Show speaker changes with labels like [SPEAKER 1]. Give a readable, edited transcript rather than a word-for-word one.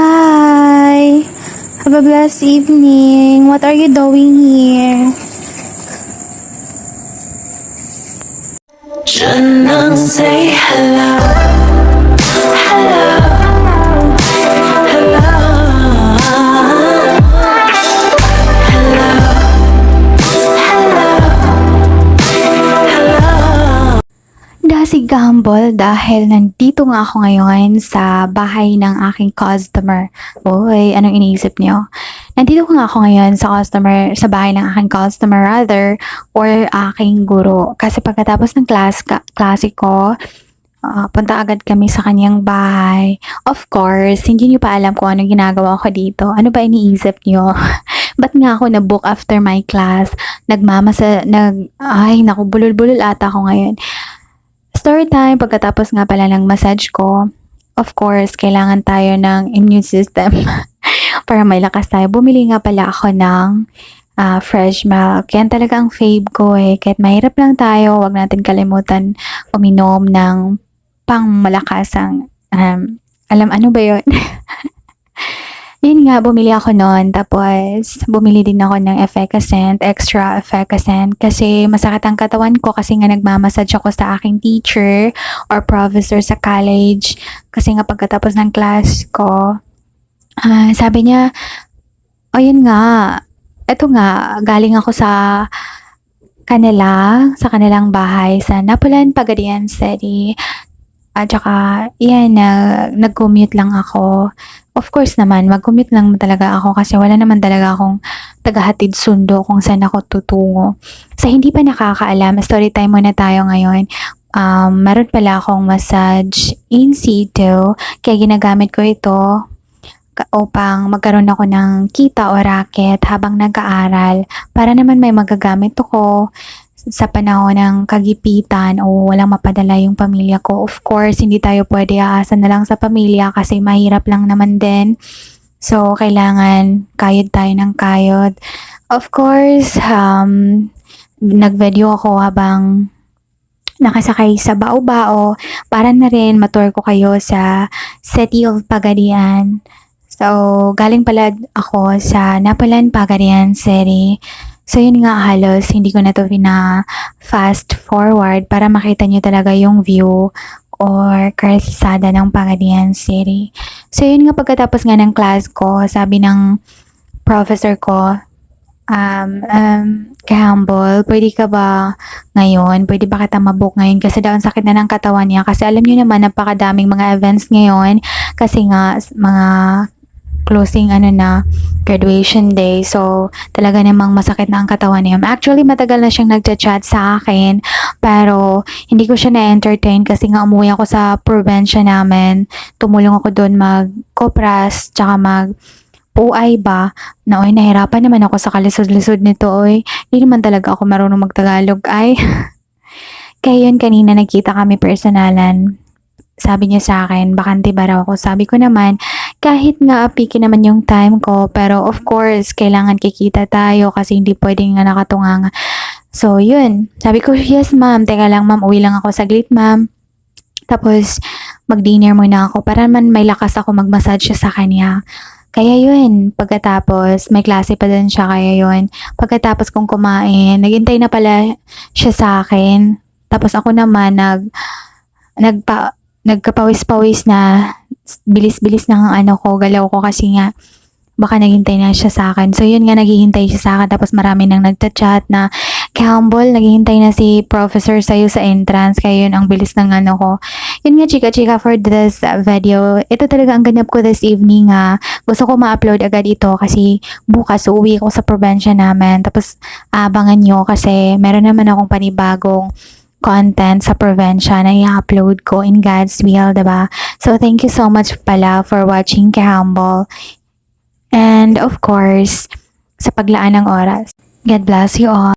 [SPEAKER 1] Hi! Have a blessed evening. What are you doing here?
[SPEAKER 2] Just say hello, hello, hello, hello, hello.
[SPEAKER 1] Si Gumball dahil nandito nga ako ngayon sa bahay ng aking customer. Uy, anong iniisip niyo? Nandito nga ako ngayon sa bahay ng aking customer rather, or aking guro. Kasi pagkatapos ng klase ko, punta agad kami sa kanyang bahay. Of course, hindi niyo pa alam kung anong ginagawa ko dito. Ano ba iniisip niyo? Ba't nga ako na-book after my class? Ay, naku, bulol-bulol ata ako ngayon. Story time, pagkatapos nga pala ng massage ko, of course, kailangan tayo ng immune system para may lakas tayo. Bumili nga pala ako ng fresh milk. Yan talaga ang fave ko eh. Kahit mahirap lang tayo, wag natin kalimutan uminom ng pang malakasang, alam ano ba yun? Yun nga, bumili ako noon. Tapos, bumili din ako ng effervescent, extra effervescent. Kasi masakit ang katawan ko kasi nga nagmamassage ako sa aking teacher or professor sa college. Kasi nga pagkatapos ng class ko, sabi niya, yun nga, eto nga, galing ako sa kanilang bahay sa Napoleon, Pagadian City. At saka, yan, nag-commute lang ako. Of course naman, mag-commute lang talaga ako kasi wala naman talaga akong tagahatid sundo kung saan ako tutungo. Sa hindi pa nakakaalam, story time muna tayo ngayon. Meron pala akong massage in situ, kaya ginagamit ko ito upang magkaroon ako ng kita o racket habang nag-aaral para naman may magagamit ako sa panahon ng kagipitan o walang mapadala yung pamilya ko. Of course, hindi tayo pwede aasa na lang sa pamilya kasi mahirap lang naman din. So, kailangan kayod tayo ng kayod. Of course, nag-video ako habang nakasakay sa bao-bao para na rin matour ko kayo sa City of Pagadian. So, galing pala ako sa Napoleon, Pagadian City. So, yun nga halos, hindi ko na to fast forward para makita nyo talaga yung view or kalsada ng Pagadian City. So, yun nga pagkatapos nga ng class ko, sabi ng professor ko, Campbell, pwede ka ba ngayon? Pwede ba kita mabook ngayon? Kasi daw ang sakit na ng katawan niya. Kasi alam nyo naman, napakadaming mga events ngayon. Kasi nga, mga closing graduation day. So, talaga namang masakit na ang katawan niya. Actually, matagal na siyang nagchat-chat sa akin, pero hindi ko siya na-entertain kasi nga umuwi ako sa probinsya namin. Tumulong ako doon mag-kopras, tsaka mag-OI ba, na nahirapan naman ako sa kalisod-lisod nito, hindi naman talaga ako marunong magtagalog, Kaya yun, kanina nagkita kami personalan. Sabi niya sa akin, bakante ba raw ako? Sabi ko naman, kahit nga apiki naman yung time ko, pero of course, kailangan kikita tayo kasi hindi pwedeng nga nakatunganga. So, yun. Sabi ko, yes ma'am, teka lang ma'am, uwi lang ako saglit ma'am. Tapos, mag-dinner muna ako para man may lakas ako mag-massage sa kanya. Kaya yun, pagkatapos, may klase pa din siya, kaya yun. Pagkatapos kong kumain, naghintay na pala siya sa akin. Tapos ako naman, nagkapawis-pawis na, bilis-bilis ng galaw ko kasi nga baka naghintay na siya sa akin. So yun nga, naghihintay siya sa akin, tapos marami nang nagchat na, Campbell, naghihintay na si professor sa'yo sa entrance, kaya yun ang bilis ng ko. Yun nga, chika-chika for this video. Ito talaga ang ganap ko this evening Gusto ko ma-upload agad ito kasi bukas uuwi ko sa probinsya namin. Tapos abangan nyo kasi meron naman akong panibagong content sa probinsya na i-upload ko in God's will, diba? So, thank you so much pala for watching Kahumble. And of course, sa paglaan ng oras. God bless you all.